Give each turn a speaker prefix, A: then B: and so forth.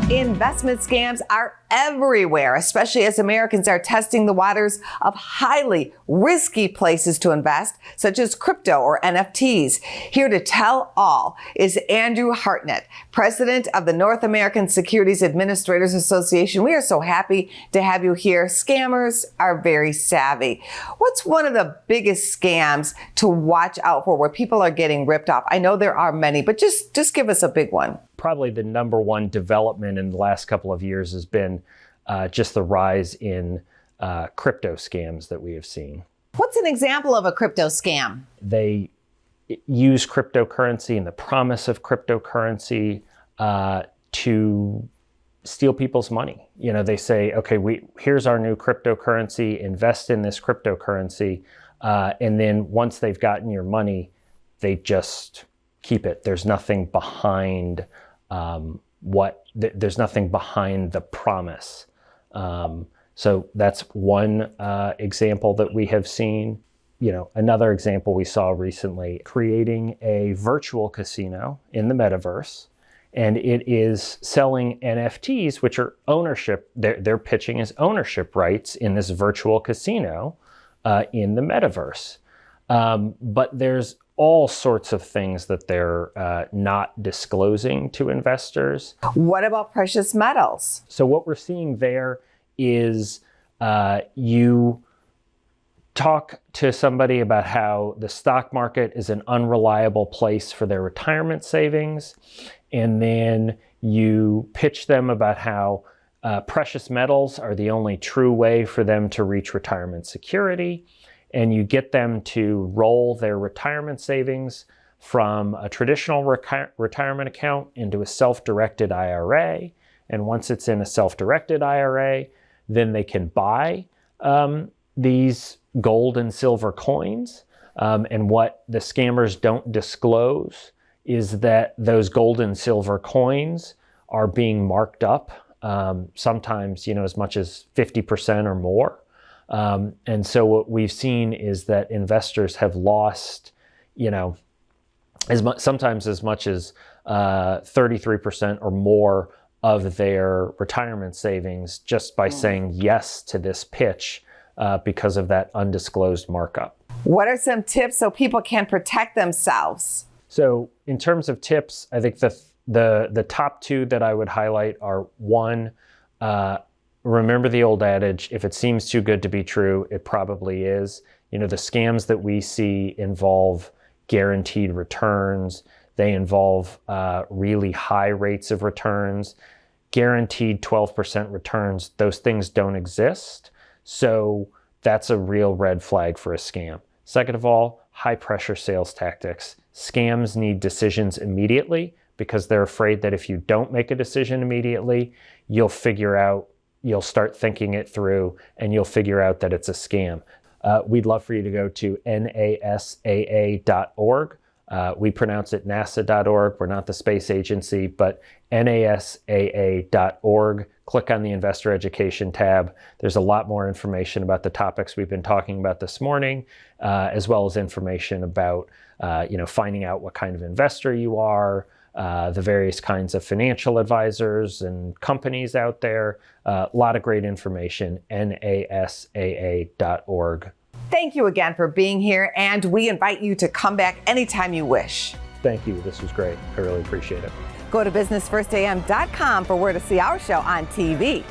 A: Investment scams are everywhere, especially as Americans are testing the waters of highly risky places to invest, such as crypto or NFTs. Here to tell all is Andrew Hartnett, president of the North American Securities Administrators Association. We are so happy to have you here. Scammers are very savvy. What's one of the biggest scams to watch out for where people are getting ripped off? I know there are many, but just give us a big one.
B: Probably the number one development in the last couple of years has been just the rise in crypto scams that we have seen.
A: What's an example of a crypto scam?
B: They use cryptocurrency and the promise of cryptocurrency to steal people's money. You know, they say, okay, here's our new cryptocurrency, invest in this cryptocurrency. And then once they've gotten your money, they just keep it. There's nothing behind there's nothing behind the promise. So that's one example that we have seen. You know, another example we saw recently, creating a virtual casino in the metaverse, and it is selling NFTs, which are ownership. They're pitching as ownership rights in this virtual casino in the metaverse. But there's all sorts of things that they're not disclosing to investors.
A: What about precious metals?
B: So what we're seeing there is you talk to somebody about how the stock market is an unreliable place for their retirement savings, and then you pitch them about how precious metals are the only true way for them to reach retirement security. And you get them to roll their retirement savings from a traditional retirement account into a self-directed IRA. And once it's in a self-directed IRA, then they can buy these gold and silver coins. And what the scammers don't disclose is that those gold and silver coins are being marked up, sometimes, as much as 50% or more. And so what we've seen is that investors have lost, sometimes as much as 33% or more of their retirement savings just by saying yes to this pitch because of that undisclosed markup.
A: What are some tips so people can protect themselves?
B: So in terms of tips, I think the top two that I would highlight are, one, remember the old adage, if it seems too good to be true, it probably is. The scams that we see involve guaranteed returns. They involve really high rates of returns. Guaranteed 12% returns, those things don't exist. So that's a real red flag for a scam. Second of all, high pressure sales tactics. Scams need decisions immediately because they're afraid that if you don't make a decision immediately, you'll start thinking it through and you'll figure out that it's a scam. We'd love for you to go to NASAA.org. We pronounce it NASA.org. We're not the space agency, but NASAA.org. Click on the Investor Education tab. There's a lot more information about the topics we've been talking about this morning, as well as information about finding out what kind of investor you are, the various kinds of financial advisors and companies out there. A lot of great information, NASAA.org.
A: Thank you again for being here, and we invite you to come back anytime you wish.
B: Thank you. This was great. I really appreciate it.
A: Go to businessfirstam.com for where to see our show on TV.